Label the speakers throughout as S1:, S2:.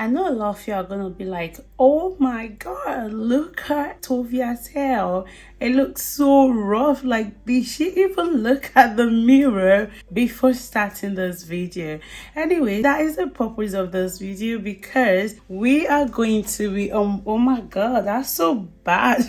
S1: I know a lot of you are gonna be like, oh my god, look at Tovia's hair. It looks so rough. Like, did she even look at the mirror before starting this video? Anyway, that is the purpose of this video, because we are going to be oh my god, that's so bad.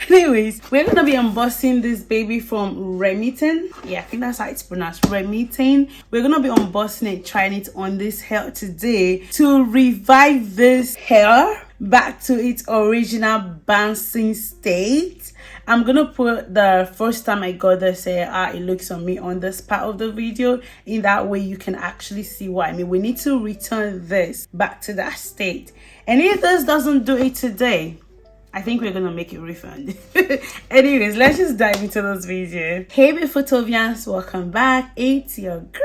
S1: Anyways, we're gonna be unboxing this baby from Remington. Yeah, I think that's how it's pronounced, Remington. We're gonna be unboxing it, trying it on this hair today to revive this hair back to its original bouncing state. I'm gonna put the first time I got this hair, it looks on me on this part of the video. In that way you can actually see what I mean. We need to return this back to that state, and if this doesn't do it today, I think we're gonna make a refund. Anyways, let's just dive into this video. Hey beautiful Tovians, welcome back. It's your girl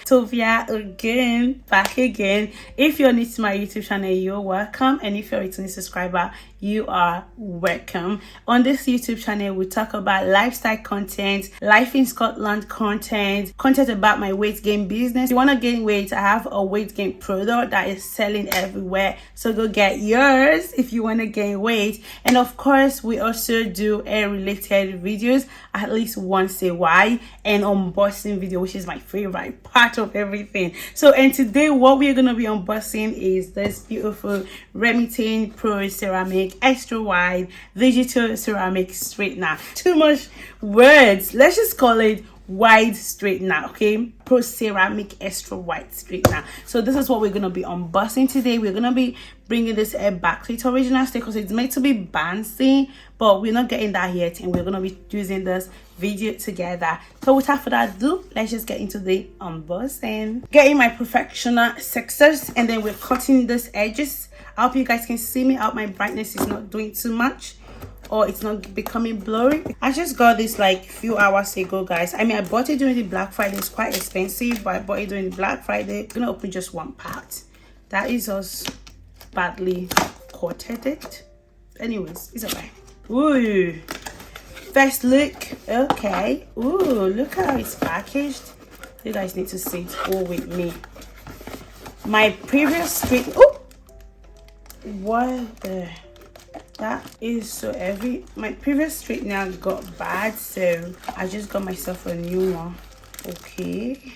S1: Tovia again, back again. If you're new to my YouTube channel, you're welcome, and if you're a returning subscriber, you are welcome. On this YouTube channel, we talk about lifestyle content, life in Scotland content about my weight gain business. If you want to gain weight, I have a weight gain product that is selling everywhere, so go get yours if you want to gain weight. And of course, we also do hair related videos at least once a while, and unboxing video, which is my favorite part of everything. So, and today what we're going to be unboxing is this beautiful Remington Pro Ceramic Extra Wide Digital Ceramic Straightener. Too much words, let's just call it wide straightener. Okay, Pro Ceramic Extra Wide Straightener. So this is what we're going to be unboxing today. We're going to be bringing this hair back to its original state because it's meant to be bouncy, but we're not getting that yet, and we're going to be using this video together. So without further ado, let's just get into the unboxing. Getting my professional scissors, and then we're cutting these edges. I hope you guys can see me. I hope my brightness is not doing too much, or it's not becoming blurry. I just got this like few hours ago, guys. I mean, I bought it during the Black Friday. It's quite expensive, but I bought it during the Black Friday. I'm gonna open just one part. That is us badly coated it. Anyways, it's okay. Ooh, first look. Okay. Ooh, look how it's packaged. You guys need to see it all with me. My previous straight. Oh, what the, that is so heavy. My previous straightener got bad, so I just got myself a new one. Okay,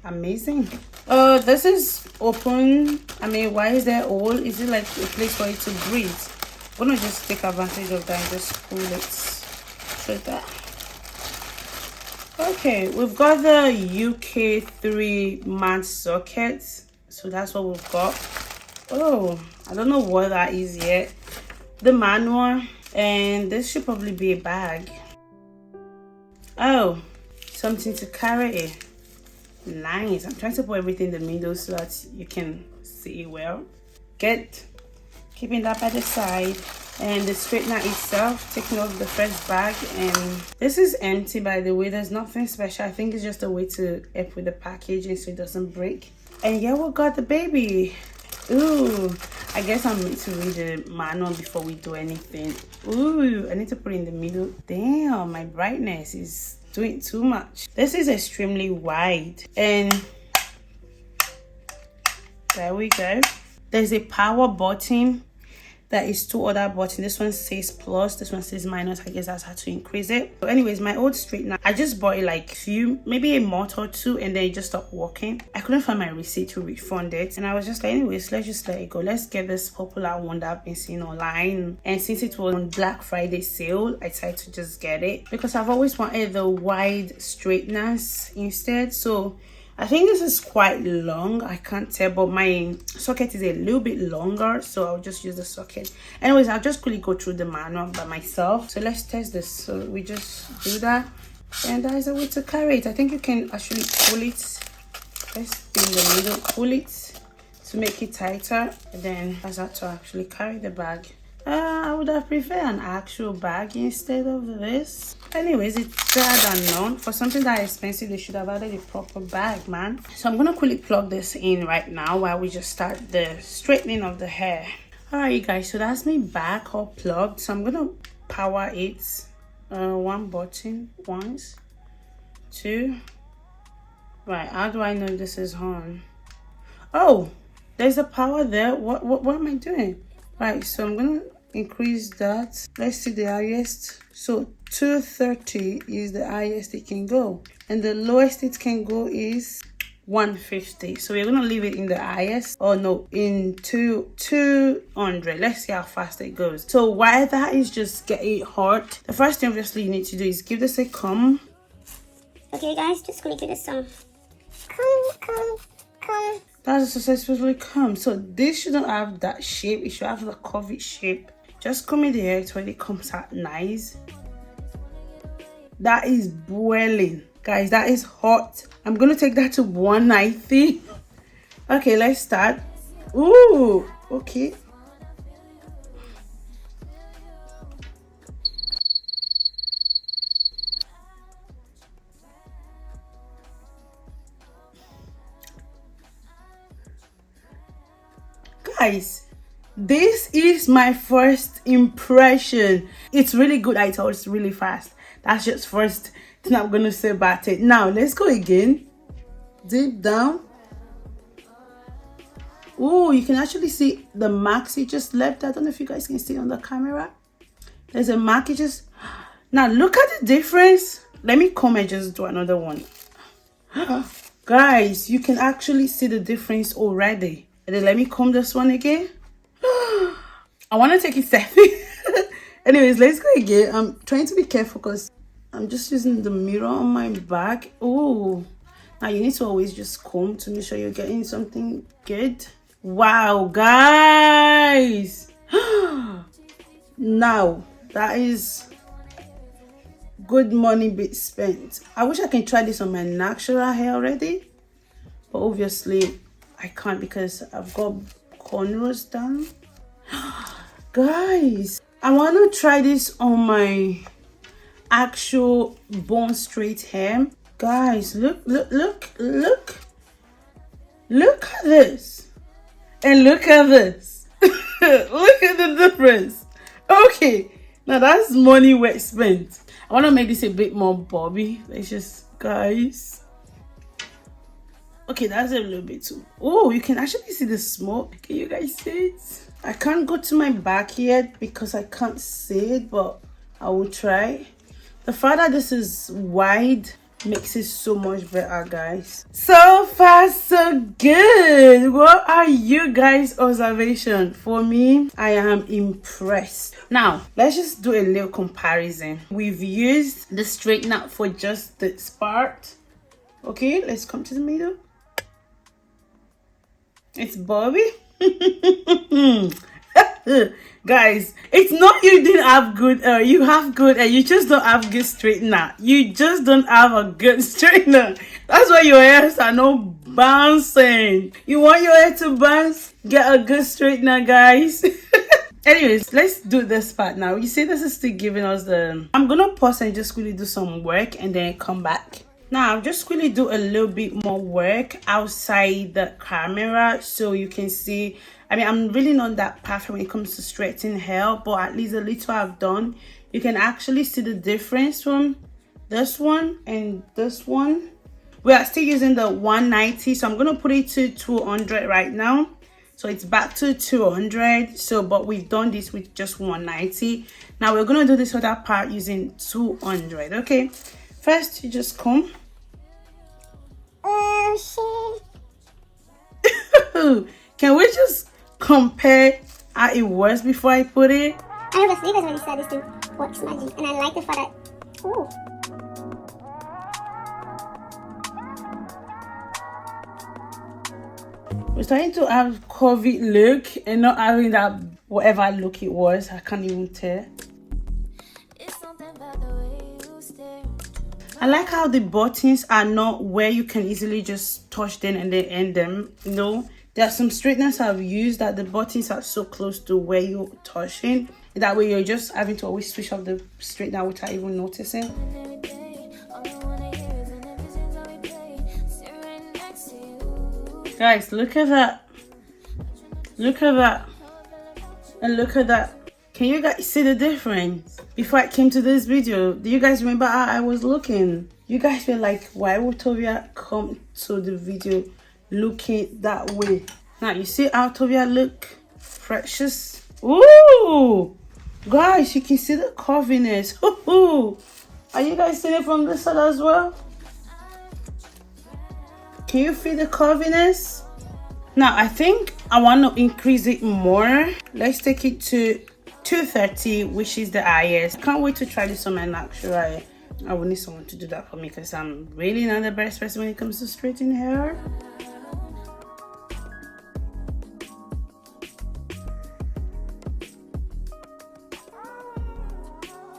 S1: amazing. This is open. I mean, why is there hole? Is it like a place for it to breathe? I'm gonna just take advantage of that and just pull it straight there. Okay, we've got the UK3 matte socket, so that's what we've got. Oh, I don't know what that is yet. The manual, and this should probably be a bag. Oh, something to carry it. Nice. I'm trying to put everything in the middle so that you can see it well. Keeping that by the side. And the straightener itself, taking off the first bag, and this is empty, by the way. There's nothing special. I think it's just a way to help with the packaging so it doesn't break. And yeah, we got the baby. Ooh, I guess I'm meant to read the manual before we do anything. Ooh, I need to put it in the middle. Damn, my brightness is doing too much. This is extremely wide, and there we go. There's a power button. There is two other buttons. This one says plus, this one says minus. I guess that's how to increase it. So anyways, my old straightener, I just bought it like maybe a month or two, and then it just stopped working. I couldn't find my receipt to refund it, and I was just like, anyways, let's just let it go. Let's get this popular one that I've been seeing online, and since it was on Black Friday sale, I decided to just get it because I've always wanted the wide straighteners instead. So I think this is quite long. I can't tell, but my socket is a little bit longer, so I'll just use the socket. Anyways, I'll just quickly go through the manual by myself. So let's test this. So we just do that, and that is a way to carry it. I think you can actually pull it. Let's be in the middle, pull it to make it tighter, and then that's how to actually carry the bag. I would have preferred an actual bag instead of this. Anyways, it's better than none. For something that expensive, they should have added a proper bag, man. So I'm gonna quickly plug this in right now while we just start the straightening of the hair. Alright, you guys, so that's me back all plugged. So I'm gonna power it. One button, once, two. Right, how do I know this is on? Oh, There's a power there. What am I doing? Right, so I'm gonna increase that. Let's see the highest. So 230 is the highest it can go, and the lowest it can go is 150. So we're gonna leave it in the highest, or no, in 200. Let's see how fast it goes. So while that is just getting hot, the first thing obviously you need to do is give this a comb.
S2: Okay guys, just gonna give this some comb.
S1: That's successfully comb. So this shouldn't have that shape, it should have the curvy shape. Just comb it here till it comes out nice. That is boiling, guys. That is hot. I'm gonna take that to 190. Okay, let's start. Ooh, okay. Guys, this is my first impression. It's really good. I thought it's really fast. That's just first thing I'm gonna say about it. Now let's go again. Deep down. Oh, you can actually see the marks it just left. I don't know if you guys can see on the camera. There's a mark it just. Now look at the difference. Let me come and just do another one. Guys, you can actually see the difference already. And then let me comb this one again. I want to take it selfie. Anyways, let's go again. I'm trying to be careful because I'm just using the mirror on my back. Oh, now you need to always just comb to make sure you're getting something good. Wow, guys. Now that is good money bit spent. I wish I can try this on my natural hair already, but obviously I can't because I've got cornrows done. Guys, I want to try this on my actual bone straight hair. Guys, look at this, and look at this. Look at the difference. Okay, now that's money well spent. I want to make this a bit more bobby. Let's just, guys. Okay, that's a little bit too. Oh, you can actually see the smoke. Can you guys see it? I can't go to my back yet because I can't see it, but I will try. The fact that this is wide makes it so much better, guys. So far so good. What are you guys' observation? For me, I am impressed. Now let's just do a little comparison. We've used the straightener for just this part. Okay, let's come to the middle. It's Bobby. Guys, it's not you didn't have good you have good and you just don't have good straightener. You just don't have a good straightener. That's why your hairs are not bouncing. You want your hair to bounce? Get a good straightener, guys. Anyways, let's do this part now. You see this is still giving us the... I'm gonna pause and just really do some work and then come back. Now, I'll just really do a little bit more work outside the camera so you can see. I mean, I'm really not that perfect when it comes to straightening hair, but at least a little I've done. You can actually see the difference from this one and this one. We are still using the 190, so I'm going to put it to 200 right now. So it's back to 200. So, but we've done this with just 190. Now we're going to do this other part using 200, okay? First, you just comb.
S2: Oh
S1: shit. Can we just compare how it was before I put it?
S2: I know the sleeve already said this thing works magic, and I like the fact that. Ooh.
S1: We're starting to have curvy look and not having that whatever look it was. I can't even tell. I like how the buttons are not where you can easily just touch them and then end them. You know, there are some straighteners I've used that the buttons are so close to where you're touching. That way you're just having to always switch off the straightener without even noticing. Guys, look at that. Look at that. And look at that. Can you guys see the difference? Before I came to this video, do you guys remember how I was looking? You guys were like, why would Tovia come to the video looking that way? Now you see out of your look precious. Ooh, guys, you can see the curviness. Ooh. Are you guys seeing it from this side as well? Can you feel the curviness? Now I think I want to increase it more. Let's take it to 230, which is the highest. Can't wait to try this on my natural hair. I will need someone to do that for me because I'm really not the best person when it comes to straightening hair.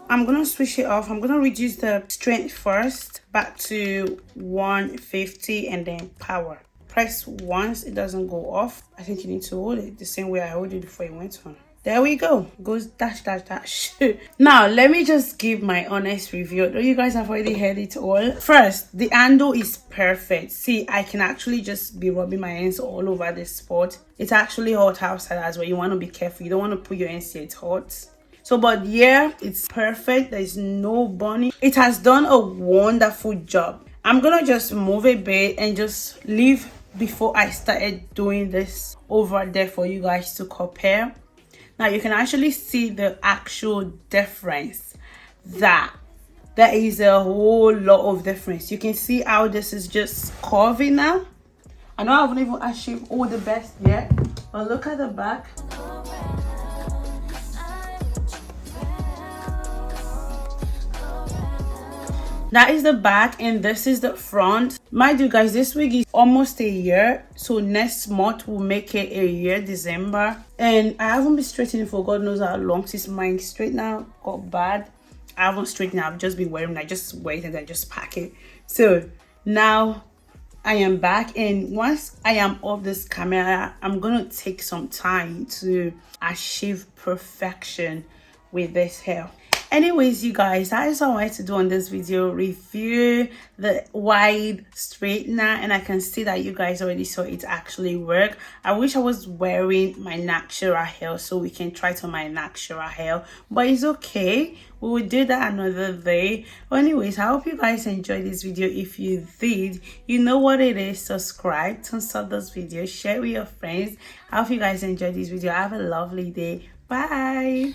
S1: I'm gonna switch it off. I'm gonna reduce the strength first back to 150 and then power. Press once, it doesn't go off. I think you need to hold it the same way I hold it before it went on. There we go. Goes dash dash dash. Now let me just give my honest review. Though you guys have already heard it all. First, the handle is perfect. See, I can actually just be rubbing my hands all over this spot. It's actually hot outside as well. You want to be careful. You don't want to put your hands here, it's hot. So, but yeah, it's perfect. There's no burning. It has done a wonderful job. I'm gonna just move a bit and just leave before I started doing this over there for you guys to compare. Now you can actually see the actual difference, that there is a whole lot of difference. You can see how this is just curvy now. I know I haven't even achieved all the best yet, but look at the back. That is the back and this is the front. Mind you guys, this wig is almost a year, so next month will make it a year, December. And I haven't been straightening for God knows how long since my straightener got bad. I haven't straightened. I've just been wearing it. I just wait and then just pack it. So now I am back, and once I am off this camera, I'm gonna take some time to achieve perfection with this hair. Anyways, you guys, that is all I wanted to do on this video. Review the wide straightener, and I can see that you guys already saw it actually work. I wish I was wearing my natural hair so we can try it on my natural hair, but it's okay. We will do that another day. But anyways, I hope you guys enjoyed this video. If you did, you know what it is. Subscribe, thumbs up this video, share with your friends. I hope you guys enjoyed this video. Have a lovely day. Bye.